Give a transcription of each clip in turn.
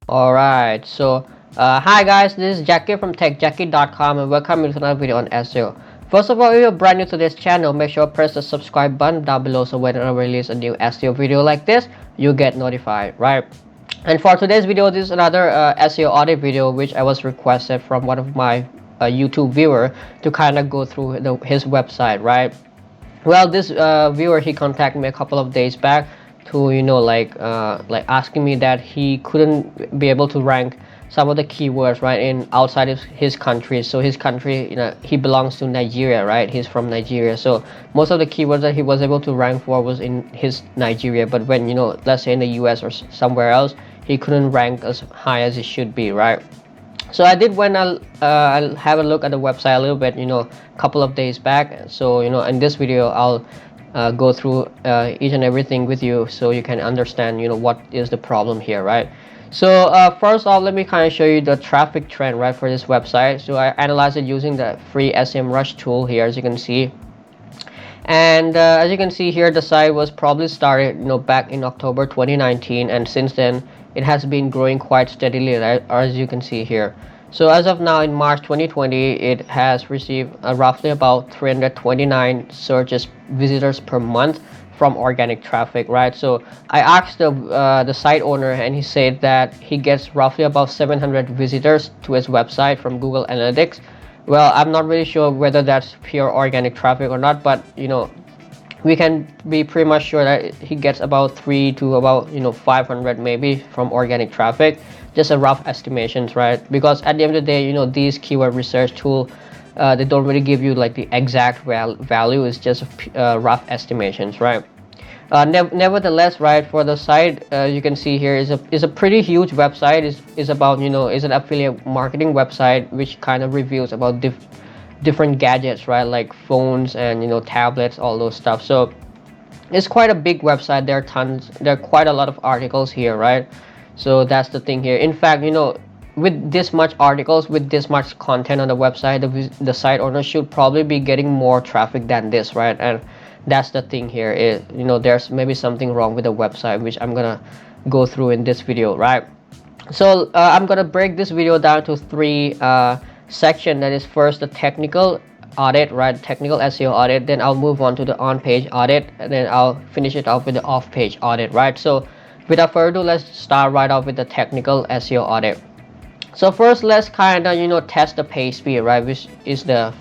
Alright, so hi guys, this is Jackie from techjackie.com and welcome to another video on SEO. First of all, if you're brand new to this channel, make sure to press the subscribe button down below so whenever I release a new SEO video like this, you get notified, right? And for today's video, this is another SEO audit video which I was requested from one of my YouTube viewer to kind of go through his website, right? Well, this viewer, he contacted me a couple of days back to like asking me that he couldn't be able to rank some of the keywords, right, in outside of his country. So his country, he belongs to Nigeria, right? He's from Nigeria, so most of the keywords that he was able to rank for was in his Nigeria. But when, let's say in the US or somewhere else, he couldn't rank as high as it should be, right? So I did when I'll have a look at the website a little bit, a couple of days back. So in this video I'll go through each and everything with you so you can understand what is the problem here, right? So first off, let me kind of show you the traffic trend, right, for this website. So I analyzed it using the free SEMrush tool here, as you can see. And as you can see here, the site was probably started back in October 2019, and since then it has been growing quite steadily, right, as you can see here. So as of now, in March 2020, it has received roughly about 329 searches visitors per month from organic traffic, right? So I asked the site owner, and he said that he gets roughly about 700 visitors to his website from Google Analytics. Well, I'm not really sure whether that's pure organic traffic or not, but we can be pretty much sure that he gets about 3 to about 500 maybe from organic traffic. Just a rough estimations, right? Because at the end of the day, these keyword research tool, they don't really give you like the exact value. It's just rough estimations, right? Nevertheless, right, for the site, you can see here is a pretty huge website. Is about is an affiliate marketing website which kind of reviews about different gadgets, right, like phones and tablets, all those stuff. So it's quite a big website. There are quite a lot of articles here, right? So that's the thing here. In fact, with this much articles, with this much content on the website, the site owner should probably be getting more traffic than this, right? And that's the thing here is there's maybe something wrong with the website, which I'm gonna go through in this video, right? So I'm gonna break this video down to three section. That is, first the technical audit, right, technical SEO audit. Then I'll move on to the on-page audit, and then I'll finish it off with the off-page audit, right? So without further ado, let's start right off with the technical SEO audit. So first, let's kind of test the page speed, right, which is the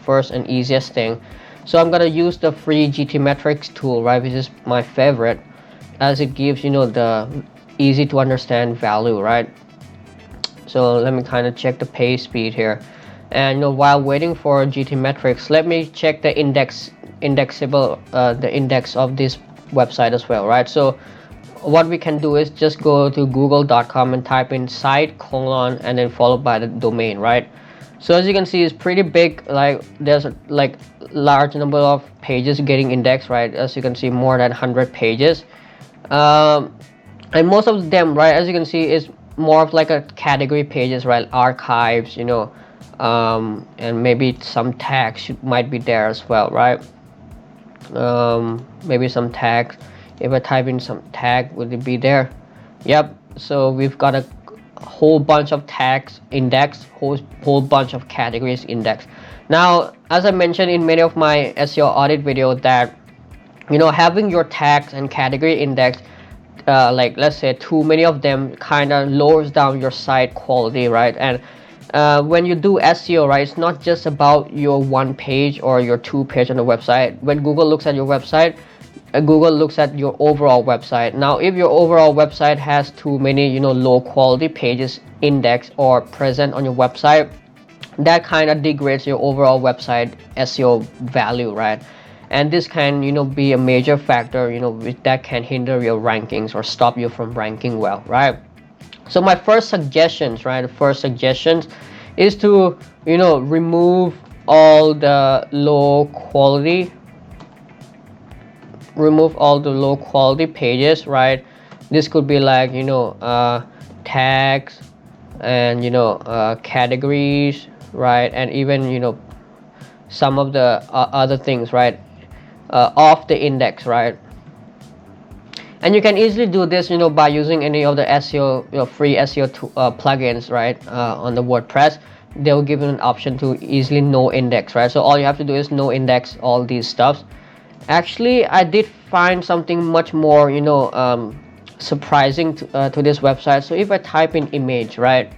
first and easiest thing. So I'm gonna use the free GTmetrix tool, right, which is my favorite, as it gives the easy to understand value, right? So let me kind of check the page speed here, and while waiting for GTmetrix, let me check the indexable the index of this website as well, right? So what we can do is just go to google.com and type in site : and then followed by the domain, right? So as you can see, it's pretty big. Like there's like large number of pages getting indexed, right? As you can see, more than 100 pages, and most of them, right, as you can see, is more of like a category pages, right? Archives, and maybe some tags might be there as well, right? Maybe some tags. If I type in some tag, would it be there? Yep. So we've got a whole bunch of tags indexed, whole bunch of categories indexed. Now, as I mentioned in many of my SEO audit videos, that having your tags and category indexed, like let's say too many of them, kind of lowers down your site quality, right? And when you do SEO, right, it's not just about your one page or your two page on the website. When Google looks at your website, Google looks at your overall website. Now, if your overall website has too many low quality pages indexed or present on your website, that kind of degrades your overall website SEO value, right? And this can be a major factor that can hinder your rankings or stop you from ranking well, right? So my first suggestions, right, the first suggestions is to remove all the low quality pages, right? This could be like tags and categories, right? And even some of the other things, right, off the index, right? And you can easily do this, by using any of the SEO, free SEO plugins, right, on the WordPress. They'll give you an option to easily no index, right? So all you have to do is no index all these stuffs. Actually, I did find something much more, surprising to this website. So if I type in image, right,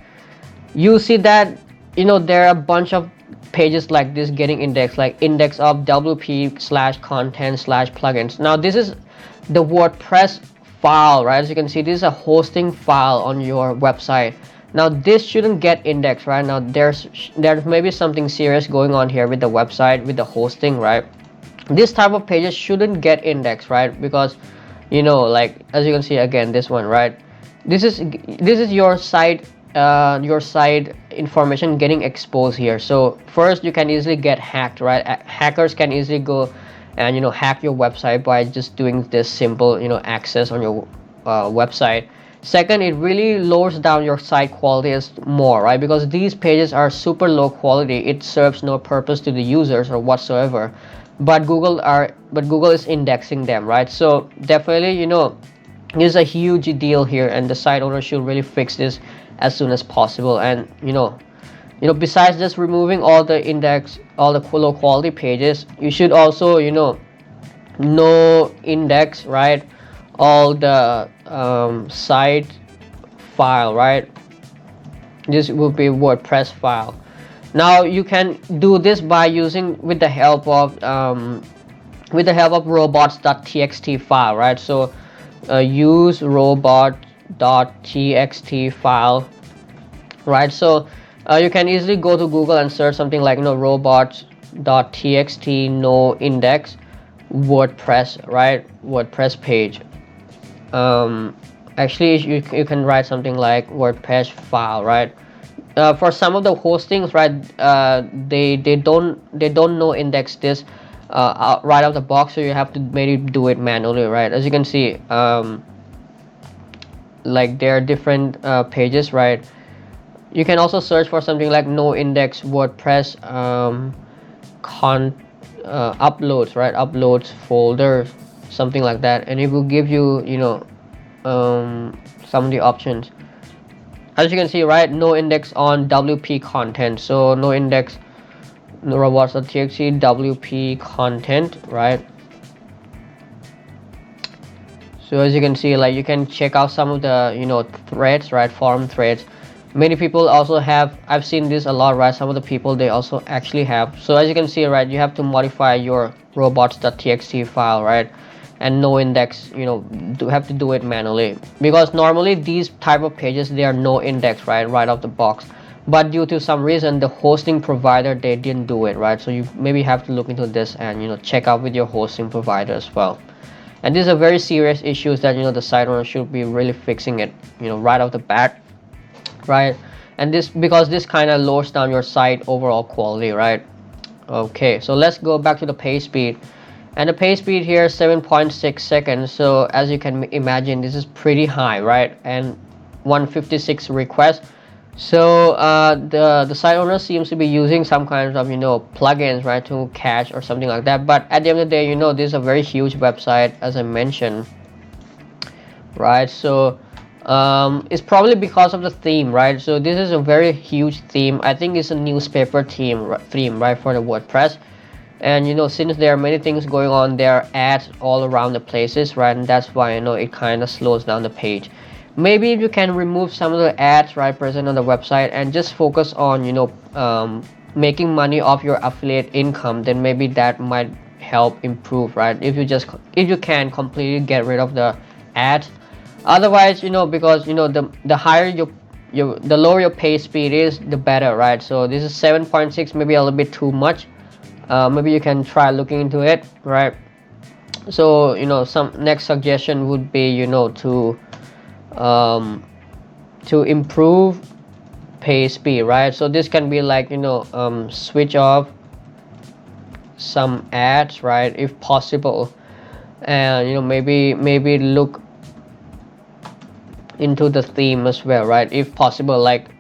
you see that, there are a bunch of pages like this getting indexed, like index of WP slash content slash plugins. Now this is the WordPress file, right? As you can see, this is a hosting file on your website. Now this shouldn't get indexed, right? Now there's maybe something serious going on here with the website, with the hosting, right? This type of pages shouldn't get indexed, right? Because, like, as you can see again, this one, right, this is your site, your site information getting exposed here. So first, you can easily get hacked, right? Hackers can easily go and hack your website by just doing this simple access on your website. Second, it really lowers down your site quality more, right? Because these pages are super low quality. It serves no purpose to the users or whatsoever, but Google is indexing them, right? So definitely, there's a huge deal here, and the site owner should really fix this as soon as possible. And besides just removing all the low quality pages, you should also no index, right, all the site file, right? This will be WordPress file. Now you can do this by using with the help of robots.txt file, right? So use robot.txt file, right? So you can easily go to Google and search something like robots.txt no index WordPress, right? WordPress page. Actually, you can write something like WordPress file, right? For some of the hostings, right, they don't no index this right out of the box, so you have to maybe do it manually, right? As you can see, like there are different pages, right? You can also search for something like no index WordPress uploads, right? Uploads folder, something like that, and it will give you some of the options. As you can see, right, no index on WP content. So no index robots.txt WP content, right? So as you can see, like, you can check out some of the threads, right, forum threads. Many people also have, I've seen this a lot, right? Some of the people, they also actually have. So as you can see, right, you have to modify your robots.txt file, right? And no index, have to do it manually, because normally these type of pages, they are no index, right off the box. But due to some reason, the hosting provider, they didn't do it, right? So you maybe have to look into this and check out with your hosting provider as well. And these are very serious issues that the site owner should be really fixing it right off the bat, right? And this, because this kind of lowers down your site overall quality, right? Okay, so let's go back to the page speed. And the page speed here is 7.6 seconds. So as you can imagine, this is pretty high, right? And 156 requests. So the site owner seems to be using some kinds of plugins, right, to cache or something like that. But at the end of the day, this is a very huge website, as I mentioned, right? So it's probably because of the theme, right? So this is a very huge theme. I think it's a newspaper theme, right, for the WordPress. And since there are many things going on, there are ads all around the places, right? And that's why it kind of slows down the page. Maybe if you can remove some of the ads, right, present on the website, and just focus on making money off your affiliate income, then maybe that might help improve, right? If you can completely get rid of the ads. Otherwise, because the higher the lower your page speed is, the better, right? So this is 7.6, maybe a little bit too much. Maybe you can try looking into it, right? So some next suggestion would be to improve page speed, right? So this can be like switch off some ads, right, if possible, and maybe look into the theme as well, right, if possible. Like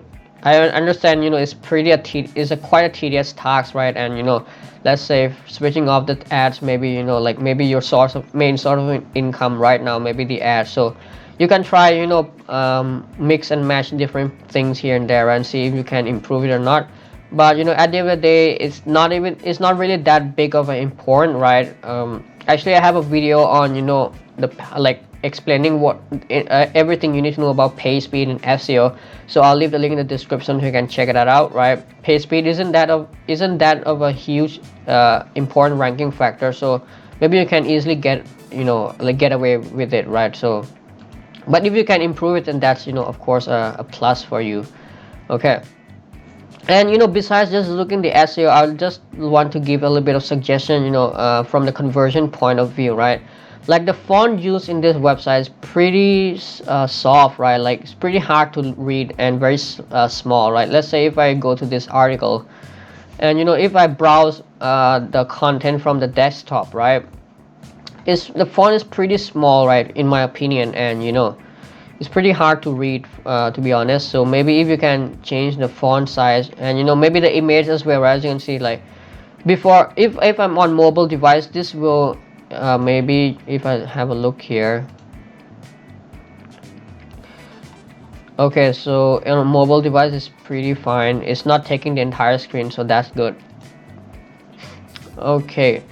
I understand, it's it's a quite a tedious task, right? And let's say switching off the ads, maybe like maybe your main source of income right now, maybe the ads. So you can try, mix and match different things here and there and see if you can improve it or not. But at the end of the day, it's not really that big of an important, right? Actually, I have a video on the like explaining everything you need to know about page speed and SEO. So I'll leave the link in the description so you can check it out, right? Page speed isn't that of a huge important ranking factor, so maybe you can easily get away with it, right? So but if you can improve it, then that's of course a plus for you. Okay. And besides just looking the SEO, I just want to give a little bit of suggestion, from the conversion point of view, right? Like the font used in this website is pretty soft, right? Like it's pretty hard to read and very small, right? Let's say if I go to this article and if I browse the content from the desktop, right? The font is pretty small, right, in my opinion, and it's pretty hard to read, to be honest. So maybe if you can change the font size and maybe the image as well, right? As you can see, like before, if I'm on mobile device, this will maybe if I have a look here. Okay, so on a mobile device is pretty fine. It's not taking the entire screen, so that's good. Okay,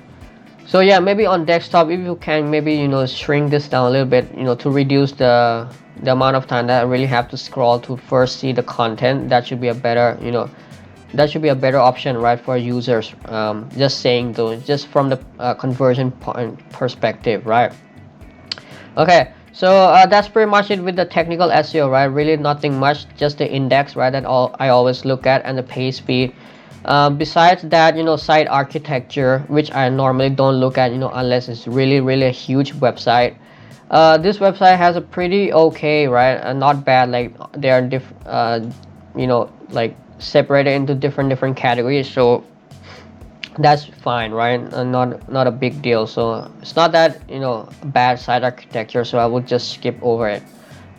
so yeah, maybe on desktop, if you can maybe shrink this down a little bit, to reduce the amount of time that I really have to scroll to first see the content. That should be a better option, right, for users. Just saying though, just from the conversion point perspective, right? Okay, so that's pretty much it with the technical SEO, right? Really nothing much, just the index, right, that I always look at, and the page speed. Besides that, site architecture, which I normally don't look at, unless it's really a huge website. This website has a pretty okay, right, not bad. Like they are like separated into different categories, so that's fine, right? Not a big deal. So it's not that bad site architecture, so I would just skip over it.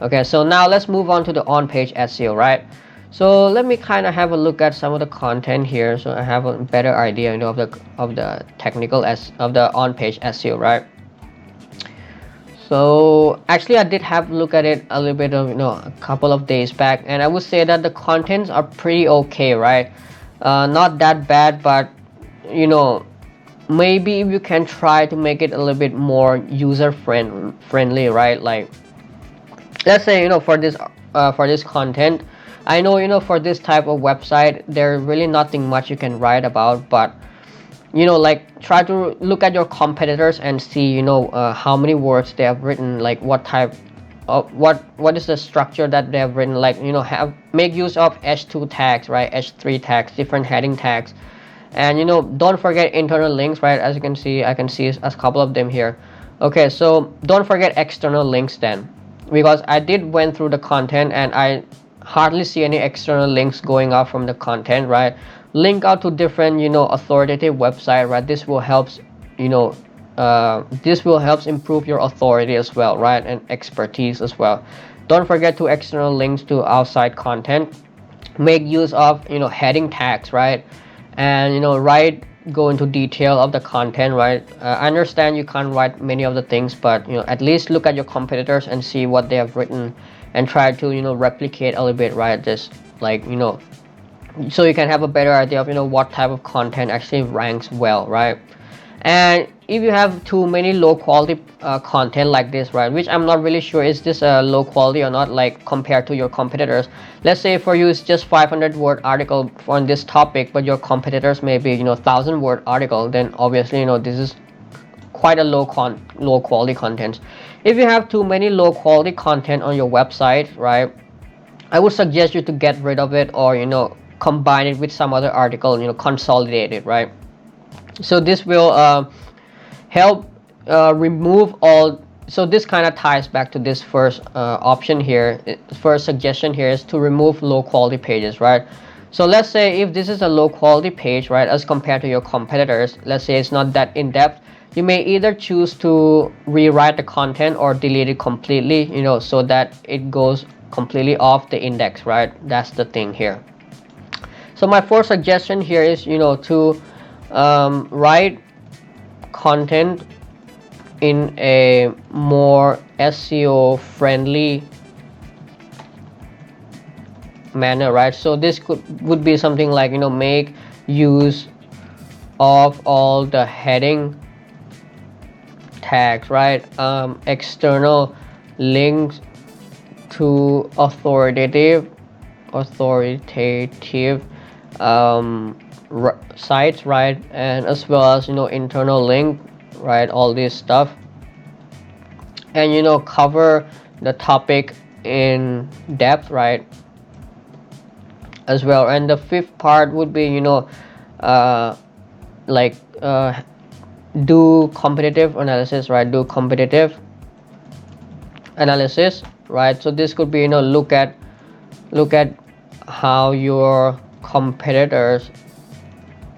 Okay, so now let's move on to the on-page SEO, right? So let me kind of have a look at some of the content here, so I have a better idea, of the technical of the on-page SEO, right? So actually, I did have a look at it a little bit of a couple of days back, and I would say that the contents are pretty okay, right? Not that bad, but maybe if you can try to make it a little bit more user friendly, right? Like let's say for this content, I know for this type of website there's really nothing much you can write about, but like try to look at your competitors and see how many words they have written, like what type of what is the structure that they have written, like make use of h2 tags, right, h3 tags, different heading tags, and don't forget internal links, right? As you can see, I can see a couple of them here. Okay, so don't forget external links then, because I did went through the content and I hardly see any external links going out from the content, right? Link out to different authoritative website, right? This will helps improve your authority as well, right, and expertise as well. Don't forget to external links to outside content. Make use of heading tags, right, and go into detail of the content, right? I understand you can't write many of the things, but at least look at your competitors and see what they have written and try to replicate a little bit, right? Just like so you can have a better idea of what type of content actually ranks well, right? And if you have too many low quality content like this, right, which I'm not really sure is this low quality or not, like compared to your competitors. Let's say for you it's just 500 word article on this topic, but your competitors maybe 1,000 word article, then obviously this is quite a low quality content. If you have too many low quality content on your website, right, I would suggest you to get rid of it, or combine it with some other article, consolidate it, right? So this will help remove all. So this kind of ties back to this first option here. First suggestion here is to remove low quality pages, right? So let's say if this is a low quality page, right, as compared to your competitors, let's say it's not that in depth, you may either choose to rewrite the content or delete it completely, so that it goes completely off the index, right? That's the thing here. So my fourth suggestion here is, to write content in a more SEO friendly manner, right? So this would be something like, make use of all the heading tags, right? External links to authoritative sites, right? And as well as, internal link, right? All this stuff, and cover the topic in depth, right? As well. And the fifth part would be, like do competitive analysis, right? Do competitive analysis, right? So this could be, look at how your competitors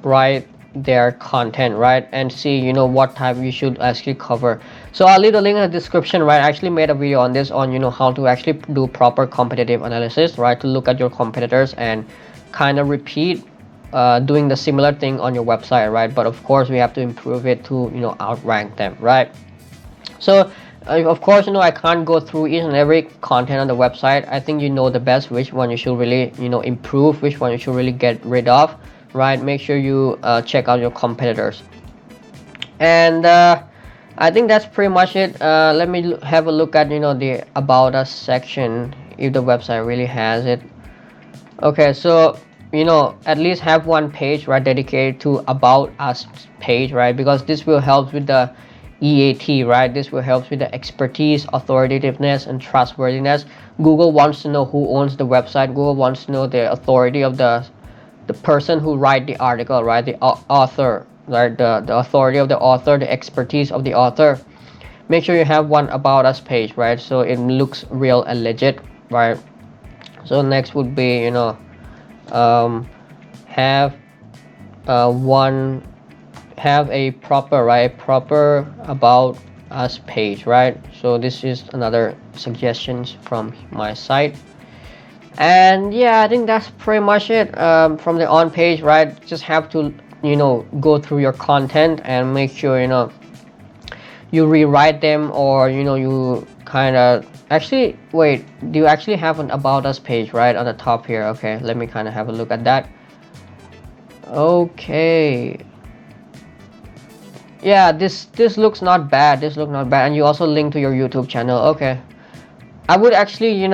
write their content, right? And see, what type you should actually cover. So I'll leave the link in the description, right? I actually made a video on this, on how to actually do proper competitive analysis, right? To look at your competitors and kind of repeat doing the similar thing on your website, right? But of course we have to improve it to outrank them, right? So of course, I can't go through each and every content on the website. I think the best which one you should really improve, which one you should really get rid of, right? Make sure you check out your competitors. And I think that's pretty much it. Let me have a look at the about us section, if the website really has it. Okay, so at least have one page, right, dedicated to about us page, right? Because this will help with the EAT, right? This will help with the expertise, authoritativeness, and trustworthiness. Google wants to know who owns the website. Google wants to know the authority of the person who write the article, right? The author, right? The authority of the author, the expertise of the author. Make sure you have one about us page, right? So it looks real and legit, right? So next would be, have a proper about us page, right? So this is another suggestions from my site. And yeah, I think that's pretty much it from the on page, right? Just have to go through your content and make sure you rewrite them, or you kind of actually wait, do you actually have an about us page right on the top here? Okay, let me kind of have a look at that. Okay, yeah, this looks not bad. And you also link to your YouTube channel. Okay, I would actually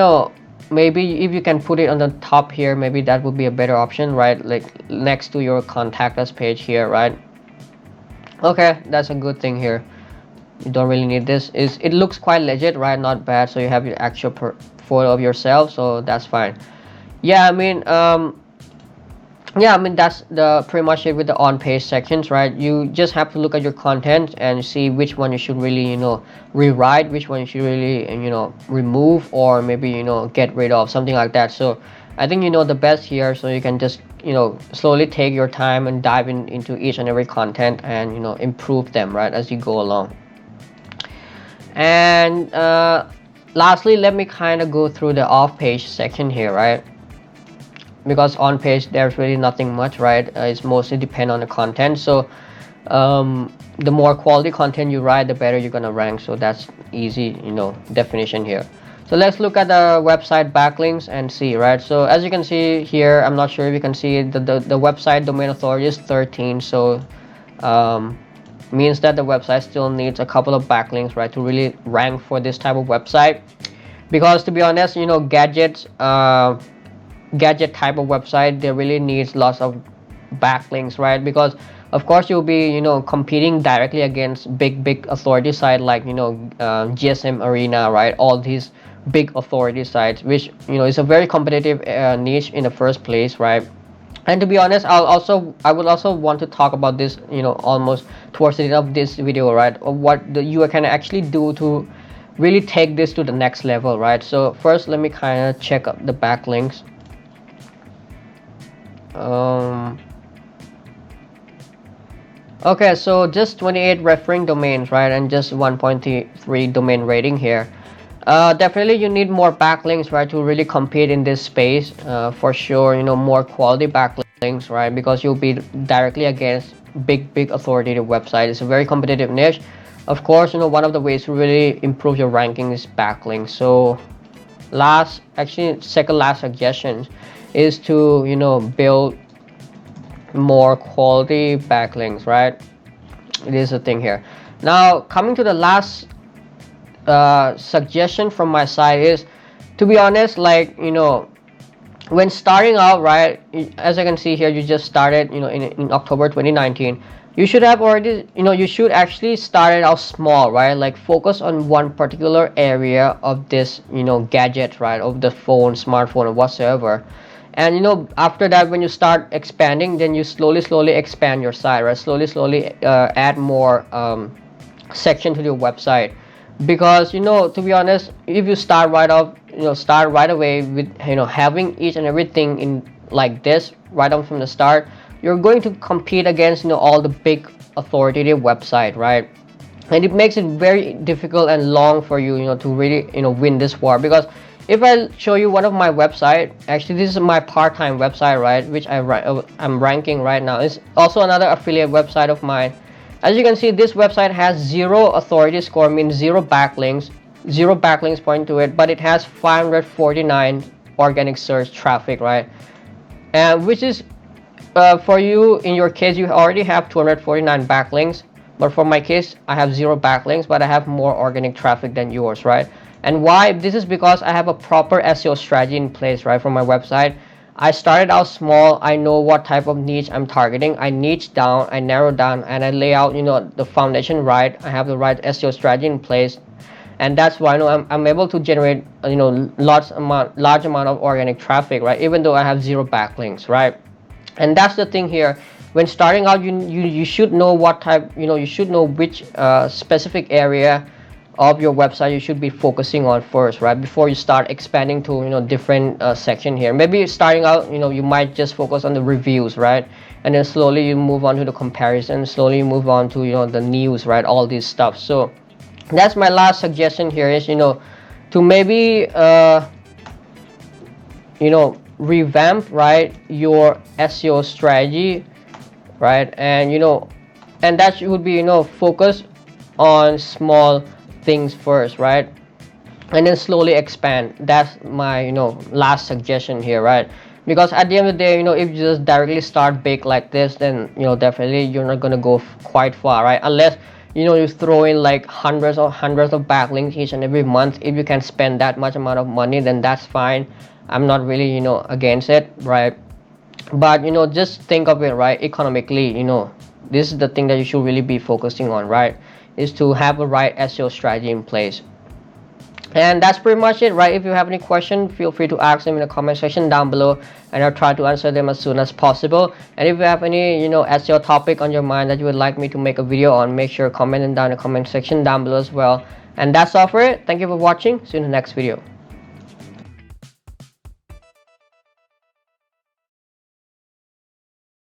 maybe if you can put it on the top here, maybe that would be a better option, right? Like next to your contact us page here, right? Okay, that's a good thing here. You don't really need this. It looks quite legit, right? Not bad. So you have your actual photo of yourself, so that's fine. Yeah, I mean that's the pretty much it with the on page sections, right? You just have to look at your content and see which one you should really rewrite, which one you should really remove, or maybe get rid of, something like that. So I think the best here, so you can just slowly take your time and dive into each and every content and improve them, right, as you go along. And lastly, let me kind of go through the off page section here, right? Because on page there's really nothing much, right? It's mostly depend on the content. So the more quality content you write, the better you're gonna rank. So that's easy definition here. So let's look at the website backlinks and see, right? So as you can see here, I'm not sure if you can see it, the website domain authority is 13. So means that the website still needs a couple of backlinks, right, to really rank for this type of website. Because to be honest, gadget type of website, they really needs lots of backlinks, right? Because of course you'll be competing directly against big authority site like GSM Arena, right? All these big authority sites, which is a very competitive niche in the first place, right? And to be honest, I would also want to talk about this almost towards the end of this video, right? Of what you can actually do to really take this to the next level, right? So first, let me kind of check up the backlinks. Okay, so just 28 referring domains, right, and just 1.3 domain rating here. Definitely you need more backlinks, right, to really compete in this space. For sure, more quality backlinks, right, because you'll be directly against big authoritative websites. It's a very competitive niche. Of course, one of the ways to really improve your ranking is backlinks. So second last suggestion is to build more quality backlinks, right? It is a thing here. Now coming to the last suggestion from my side is, to be honest, like when starting out, right, as I can see here, you just started in October 2019. You should have already, you should actually start it out small, right? Like focus on one particular area of this gadget, right, of the phone, smartphone, or whatsoever. And after that, when you start expanding, then you slowly expand your site, right? Slowly add more section to your website. Because to be honest, if you start right off, start right away with having each and everything in like this right on from the start, you're going to compete against all the big authoritative website, right? And it makes it very difficult and long for you to really win this war. Because if I show you one of my website, actually this is my part-time website, right, which I'm ranking right now. It's also another affiliate website of mine. As you can see, this website has 0 authority score, means 0 backlinks, 0 backlinks point to it, but it has 549 organic search traffic, right? And which is for you, in your case, you already have 249 backlinks, but for my case, I have 0 backlinks, but I have more organic traffic than yours, right? And why? This is because I have a proper SEO strategy in place, right, for my website. I started out small. I know what type of niche I'm targeting. I niche down, I narrow down, and I lay out the foundation right. I have the right SEO strategy in place, and that's why I'm able to generate large amount of organic traffic, right, even though I have 0 backlinks, right? And that's the thing here. When starting out, you should know what type, you should know which specific area of your website you should be focusing on first, right, before you start expanding to different section here. Maybe starting out, you might just focus on the reviews, right, and then slowly you move on to the comparison, slowly you move on to the news, right, all this stuff. So that's my last suggestion here is to maybe revamp, right, your SEO strategy, right, and and that would be focus on small things first, right, and then slowly expand. That's my last suggestion here, right? Because at the end of the day, if you just directly start big like this, then definitely you're not gonna go quite far, right? Unless you throw in like hundreds of backlinks each and every month. If you can spend that much amount of money, then that's fine. I'm not really against it, right? But just think of it, right, economically. This is the thing that you should really be focusing on, right, is to have a right SEO strategy in place. And that's pretty much it, right? If you have any question, feel free to ask them in the comment section down below, and I'll try to answer them as soon as possible. And if you have any SEO topic on your mind that you would like me to make a video on, make sure comment them down in the comment section down below as well. And that's all for it. Thank you for watching. See you in the next video.